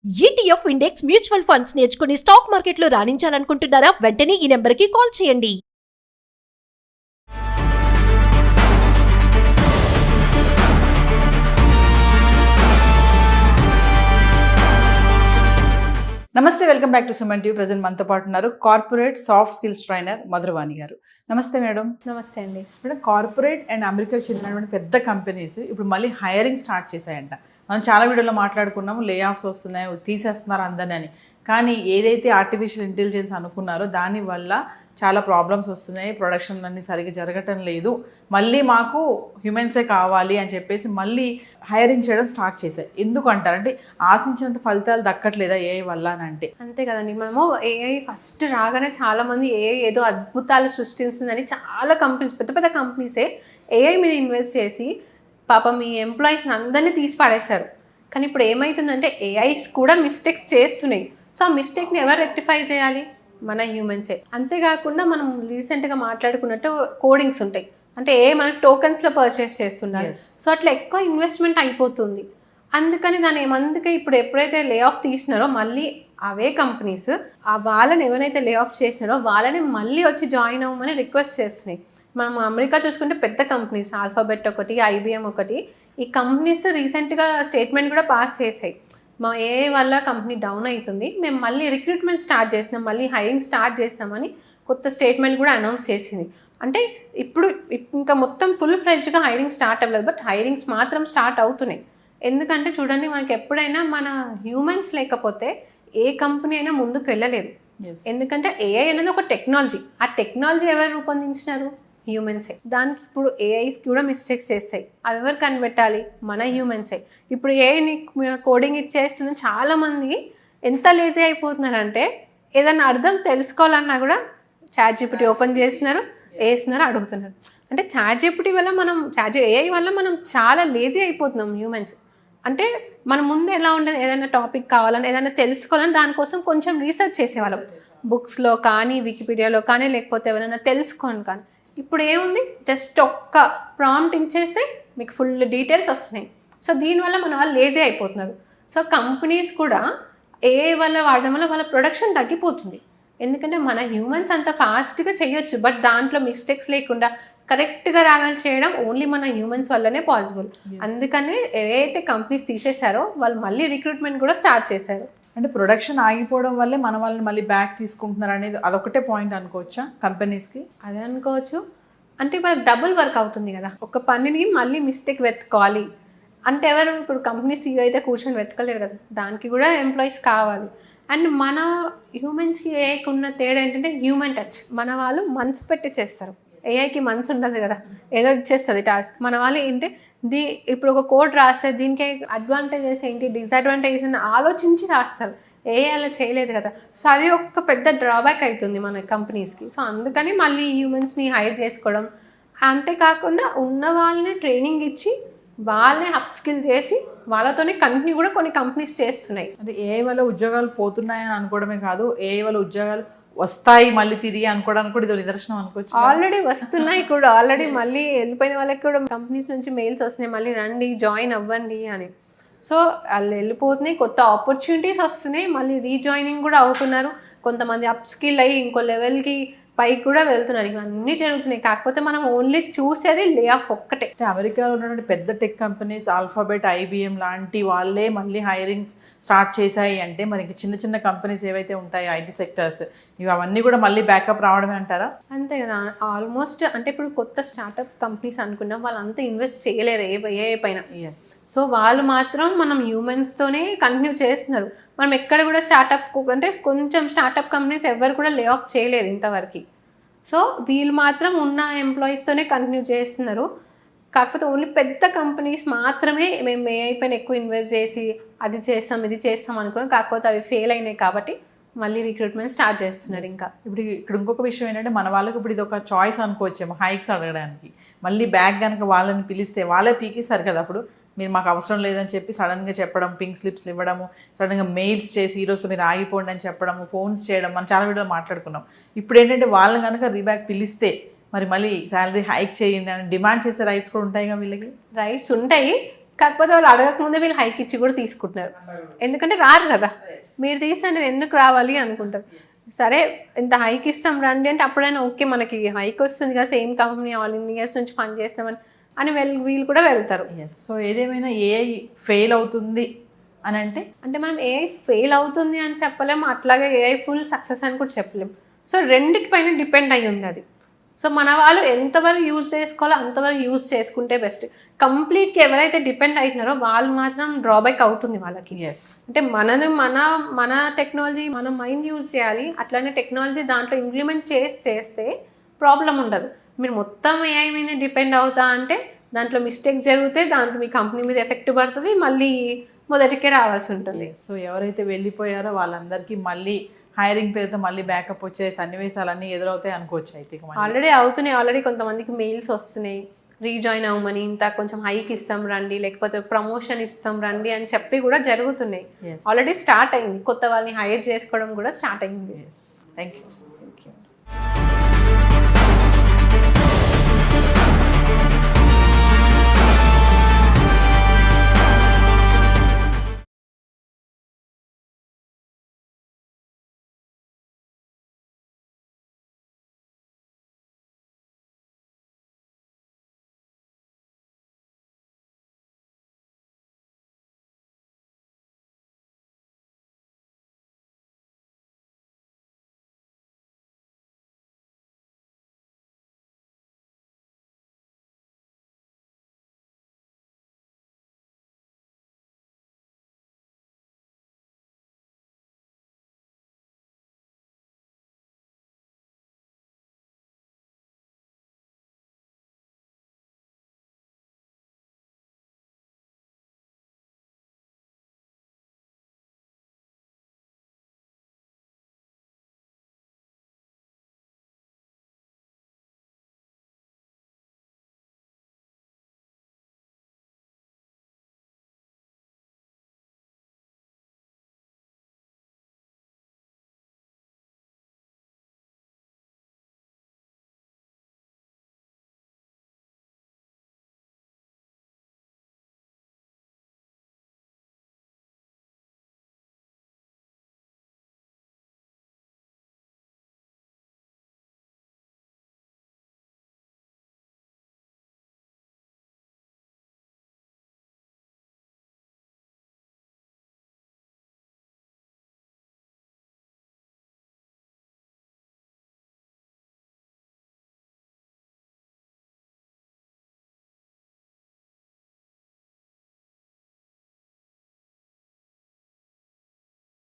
ETF index mutual funds నేర్చుకుని stock మార్కెట్లో రాణించాలనుకుంటున్నారా? వెంటనే ఈ నెంబర్కి కాల్ చేయండి. నమస్తే, welcome back to Suman TV. Present మనతో పాటు ఉన్నారు corporate soft skills trainer Madhuravani గారు. నమస్తే మేడం. నమస్తే అండి. మేడం, కార్పొరేట్ అండ్ అమెరికాకు చెందినటువంటి పెద్ద కంపెనీస్ ఇప్పుడు మళ్ళీ హైరింగ్ స్టార్ట్ చేశాయంట. మనం చాలా వీడియోలో మాట్లాడుకున్నాము, లే ఆఫ్స్ వస్తున్నాయి, తీసేస్తున్నారు అందరినీ అని. కానీ ఏదైతే ఆర్టిఫిషియల్ ఇంటెలిజెన్స్ అనుకున్నారో దానివల్ల చాలా ప్రాబ్లమ్స్ వస్తున్నాయి, ప్రొడక్షన్ అన్నీ సరిగ్గా జరగటం లేదు, మళ్ళీ మాకు హ్యూమన్సే కావాలి అని చెప్పేసి మళ్ళీ హైరింగ్ చేయడం స్టార్ట్ చేశాయి. ఎందుకు అంటారంటే ఆశించినంత ఫలితాలు దక్కట్లేదా ఏఐ వల్ల అని? అంటే అంతే కదండి. మనము ఏఐ ఫస్ట్ రాగానే చాలా మంది ఏఐ ఏదో అద్భుతాలు సృష్టిస్తుందని చాలా కంపెనీస్, పెద్ద పెద్ద కంపెనీసే ఏఐ మీద ఇన్వెస్ట్ చేసి పాపం మీ ఎంప్లాయీస్ని అందరినీ తీసి పడేశారు. కానీ ఇప్పుడు ఏమవుతుందంటే ఏఐస్ కూడా మిస్టేక్స్ చేస్తున్నాయి. సో ఆ మిస్టేక్ని ఎవరు రెక్టిఫై చేయాలి? మన హ్యూమన్సే. అంతేకాకుండా మనం రీసెంట్గా మాట్లాడుకున్నట్టు కోడింగ్స్ ఉంటాయి, అంటే మనకి టోకెన్స్లో పర్చేస్ చేస్తున్నారు. సో అట్లా ఎక్కువ ఇన్వెస్ట్మెంట్ అయిపోతుంది. అందుకని అందుకే ఇప్పుడు ఎప్పుడైతే లే ఆఫ్ తీసినారో మళ్ళీ అవే కంపెనీస్ వాళ్ళని ఎవరైతే లే ఆఫ్ చేసినారో వాళ్ళని మళ్ళీ వచ్చి జాయిన్ అవ్వమని రిక్వెస్ట్ చేస్తున్నాయి. మనం అమెరికా చూసుకుంటే పెద్ద కంపెనీస్ ఆల్ఫాబెట్ ఒకటి, ఐబిఎం ఒకటి, ఈ కంపెనీస్ రీసెంట్గా స్టేట్మెంట్ కూడా పాస్ చేసాయి. మా ఏఐ వల్ల కంపెనీ డౌన్ అవుతుంది, మేము మళ్ళీ రిక్రూట్మెంట్ స్టార్ట్ చేసినాం, మళ్ళీ హైరింగ్ స్టార్ట్ చేసినామని కొత్త స్టేట్మెంట్ కూడా అనౌన్స్ చేసింది. అంటే ఇప్పుడు ఇంకా మొత్తం ఫుల్ ఫ్లెడ్జ్గా హైరింగ్ స్టార్ట్ అవ్వలేదు, బట్ హైరింగ్స్ మాత్రం స్టార్ట్ అవుతున్నాయి. ఎందుకంటే చూడండి, మనకి ఎప్పుడైనా మన హ్యూమన్స్ లేకపోతే ఏ కంపెనీ అయినా ముందుకు వెళ్ళలేదు. ఎందుకంటే ఏఐ అనేది ఒక టెక్నాలజీ. ఆ టెక్నాలజీ ఎవరు రూపొందించినారు? హ్యూమన్సే. దానికి ఇప్పుడు ఏఐస్ కూడా మిస్టేక్స్ చేస్తాయి, అవి ఎవరు కనిపెట్టాలి? మన హ్యూమన్సే. ఇప్పుడు ఏఐని కోడింగ్ ఇచ్చేస్తున్న చాలామంది ఎంత లేజీ అయిపోతున్నారంటే ఏదైనా అర్థం తెలుసుకోవాలన్నా కూడా చాట్ జీపీటీ ఓపెన్ చేస్తున్నారు, వేస్తున్నారు, అడుగుతున్నారు. అంటే చాట్ జీపీటీ వల్ల ఏఐ వల్ల మనం చాలా లేజీ అయిపోతున్నాం హ్యూమన్స్. అంటే మన ముందు ఎలా ఉండదు, ఏదైనా టాపిక్ కావాలని, ఏదైనా తెలుసుకోవాలని దానికోసం కొంచెం రీసెర్చ్ చేసేవాళ్ళం, బుక్స్లో కానీ, వికీపీడియాలో కానీ, లేకపోతే ఎవరైనా తెలుసుకోని కానీ. ఇప్పుడు ఏముంది, జస్ట్ ఒక్క ప్రాంప్ట్ ఇచ్చేస్తే మీకు ఫుల్ డీటెయిల్స్ వస్తున్నాయి. సో దీనివల్ల మన వాళ్ళు లేజీ అయిపోతున్నారు. సో కంపెనీస్ కూడా ఏఐ వల్ల వాడడం వల్ల వాళ్ళ ప్రొడక్షన్ తగ్గిపోతుంది. ఎందుకంటే మన హ్యూమన్స్ అంత ఫాస్ట్గా చేయొచ్చు, బట్ దాంట్లో మిస్టేక్స్ లేకుండా కరెక్ట్గా రాగాలి చేయడం ఓన్లీ మన హ్యూమన్స్ వల్లనే పాసిబుల్. అందుకనే ఏవైతే కంపెనీస్ తీసేశారో వాళ్ళు మళ్ళీ రిక్రూట్మెంట్ కూడా స్టార్ట్ చేశారు. అంటే ప్రొడక్షన్ ఆగిపోవడం వల్లే మన వాళ్ళని మళ్ళీ బ్యాక్ తీసుకుంటున్నారు అనేది అదొకటే పాయింట్ అనుకోవచ్చా కంపెనీస్కి? అదే అనుకోవచ్చు. అంటే వాళ్ళకి డబుల్ వర్క్ అవుతుంది కదా, ఒక పనిని మళ్ళీ మిస్టేక్ వెతుక్కోవాలి అంటే ఎవరు? ఇప్పుడు కంపెనీ సీఈఓ అయితే కూర్చొని వెతకలేరు కదా, దానికి కూడా ఎంప్లాయీస్ కావాలి. అండ్ మన హ్యూమన్స్కి ఏఐకి ఉన్న తేడా ఏంటంటే హ్యూమన్ టచ్. మన వాళ్ళు మనసు పెట్టి చేస్తారు, ఏఐకి మనసు ఉండదు కదా, ఏదో ఇచ్చేస్తుంది టాస్క్. మన వాళ్ళు ఏంటి, ఇప్పుడు ఒక కోడ్ రాస్తే దీనికి అడ్వాంటేజెస్ ఏంటి, డిసడ్వాంటేజెస్ అని ఆలోచించి రాస్తారు. ఏఐ అలా చేయలేదు కదా. సో అది ఒక పెద్ద డ్రాబ్యాక్ అవుతుంది మన కంపెనీస్కి. సో అందుకని మళ్ళీ హ్యూమన్స్ని హైర్ చేసుకోవడం, అంతేకాకుండా ఉన్న వాళ్ళని ట్రైనింగ్ ఇచ్చి వాళ్ళని అప్ స్కిల్ చేసి వాళ్ళతోనే కంపెనీ కూడా కొన్ని కంపెనీస్ చేస్తున్నాయి. అంటే ఏఐ వల్ల ఉద్యోగాలు పోతున్నాయని అనుకోవడమే కాదు, ఏఐ వల్ల ఉద్యోగాలు వస్తాయి మళ్ళీ తిరిగి అనుకోవడానికి కూడా ఇది నిదర్శనం అనుకోవచ్చు. ఆల్రెడీ వస్తున్నాయి కూడా, ఆల్రెడీ మళ్ళీ వెళ్ళిపోయిన వాళ్ళకి కూడా కంపెనీస్ నుంచి మెయిల్స్ వస్తున్నాయి, మళ్ళీ రండి జాయిన్ అవ్వండి అని. సో వాళ్ళు వెళ్ళిపోతున్నాయి, కొత్త ఆపర్చునిటీస్ వస్తున్నాయి, మళ్ళీ రీజాయినింగ్ కూడా అవుతున్నారు. కొంతమంది అప్ స్కిల్ అయ్యి ఇంకో లెవెల్కి పైకి కూడా వెళ్తున్నారు. ఇవన్నీ జరుగుతున్నాయి. కాకపోతే మనం ఓన్లీ చూసేది లే ఆఫ్ ఒక్కటే. అంటే అమెరికాలో ఉన్నటువంటి పెద్ద టెక్ కంపెనీస్ ఆల్ఫాబెట్, ఐబిఎం లాంటి వాళ్ళే మళ్ళీ హైరింగ్స్ స్టార్ట్ చేశాయి అంటే మరి ఇంక చిన్న చిన్న కంపెనీస్ ఏవైతే ఉంటాయో ఐటీ సెక్టర్స్, ఇవి అవన్నీ కూడా మళ్ళీ బ్యాకప్ రావడమే అంటారా? అంతే కదా. ఆల్మోస్ట్ అంటే ఇప్పుడు కొత్త స్టార్టప్ కంపెనీస్ అనుకున్నాం, వాళ్ళంతా ఇన్వెస్ట్ చేయలేరు ఏ పైన. సో వాళ్ళు మాత్రం మనం హ్యూమన్స్తోనే కంటిన్యూ చేస్తున్నారు. మనం ఎక్కడ కూడా అంటే కొంచెం స్టార్టప్ కంపెనీస్ ఎవరు కూడా లే ఆఫ్ చేయలేదు ఇంతవరకు. సో వీళ్ళు మాత్రం ఉన్న ఎంప్లాయీస్తోనే కంటిన్యూ చేస్తున్నారు. కాకపోతే ఓన్లీ పెద్ద కంపెనీస్ మాత్రమే మేము ఏఐ పైన ఎక్కువ ఇన్వెస్ట్ చేసి అది చేస్తాం ఇది చేస్తాం అనుకున్నాం. కాకపోతే అవి ఫెయిల్ అయినాయి కాబట్టి మళ్ళీ రిక్రూట్మెంట్ స్టార్ట్ చేస్తున్నారు. ఇంకా ఇక్కడ ఇంకొక విషయం ఏంటంటే మన వాళ్ళకి ఇప్పుడు ఇది ఒక చాయిస్ అనుకోవచ్చేమో హైక్స్ అడగడానికి. మళ్ళీ బ్యాక్ కనుక వాళ్ళని పిలిస్తే వాళ్ళే పీకేస్తారు కదా, అప్పుడు మీరు మాకు అవసరం లేదని చెప్పి సడన్గా చెప్పడం, పింక్ స్లిప్స్లు ఇవ్వడము, సడన్గా మెయిల్స్ చేసి ఈరోజు మీరు ఆగిపోండి అని చెప్పడము, ఫోన్స్ చేయడం, మనం చాలా వీడియోలో మాట్లాడుకున్నాం. ఇప్పుడు ఏంటంటే వాళ్ళని కనుక రీబ్యాక్ పిలిస్తే మరి మళ్ళీ శాలరీ హైక్ చేయండి అని డిమాండ్ చేసే రైట్స్ కూడా ఉంటాయి కదా వీళ్ళకి. రైట్స్ ఉంటాయి, కాకపోతే వాళ్ళు అడగకముందే వీళ్ళు హైక్ ఇచ్చి కూడా తీసుకుంటున్నారు, ఎందుకంటే రారు కదా, మీరు తీస్తే నేను ఎందుకు రావాలి అనుకుంటారు. సరే ఇంత హైక్ ఇస్తాం రండి అంటే అప్పుడైనా ఓకే మనకి హైక్ వస్తుంది కదా, సేమ్ కంపెనీ ఆల్ ఇండియాస్ నుంచి పని చేస్తామని అని వీళ్ళు కూడా వెళ్తారు. సో ఏదేమైనా ఏఐ ఫెయిల్ అవుతుంది అని అంటే మనం ఏఐ ఫెయిల్ అవుతుంది అని చెప్పలేము, అట్లాగే ఏఐ ఫుల్ సక్సెస్ అని కూడా చెప్పలేము. సో రెండిటిపైన డిపెండ్ అయ్యి ఉంది అది. సో మన వాళ్ళు ఎంతవరకు యూజ్ చేసుకోవాలో అంతవరకు యూజ్ చేసుకుంటే బెస్ట్. కంప్లీట్గా ఎవరైతే డిపెండ్ అవుతున్నారో వాళ్ళు మాత్రం డ్రాబ్యాక్ అవుతుంది వాళ్ళకి. అంటే మన టెక్నాలజీ మన మైండ్ యూజ్ చేయాలి, అట్లానే టెక్నాలజీ దాంట్లో ఇంప్లిమెంట్ చేస్తే ప్రాబ్లం ఉండదు. మీరు మొత్తం ఏఐ మీద డిపెండ్ అవుతా అంటే దాంట్లో మిస్టేక్స్ జరిగితే దాంట్లో మీ కంపెనీ మీద ఎఫెక్ట్ పడుతుంది, మళ్ళీ మొదటికే రావాల్సి ఉంటుంది. సో ఎవరైతే వెళ్ళిపోయారో వాళ్ళందరికీ మళ్ళీ హైరింగ్ పేరుతో మళ్ళీ బ్యాకప్ వచ్చే సన్నివేశాలన్నీ ఎదురవుతాయి అనుకోవచ్చు. అయితే ఆల్రెడీ అవుతున్నాయి, ఆల్రెడీ కొంతమందికి మెయిల్స్ వస్తున్నాయి రీజాయిన్ అవ్వమని, ఇంత కొంచెం హైక్ ఇస్తాం రండి, లేకపోతే ప్రమోషన్ ఇస్తాం రండి అని చెప్పి కూడా జరుగుతున్నాయి. ఆల్రెడీ స్టార్ట్ అయింది, కొత్త వాళ్ళని హైర్ చేసుకోవడం కూడా స్టార్ట్ అయింది. Thank you.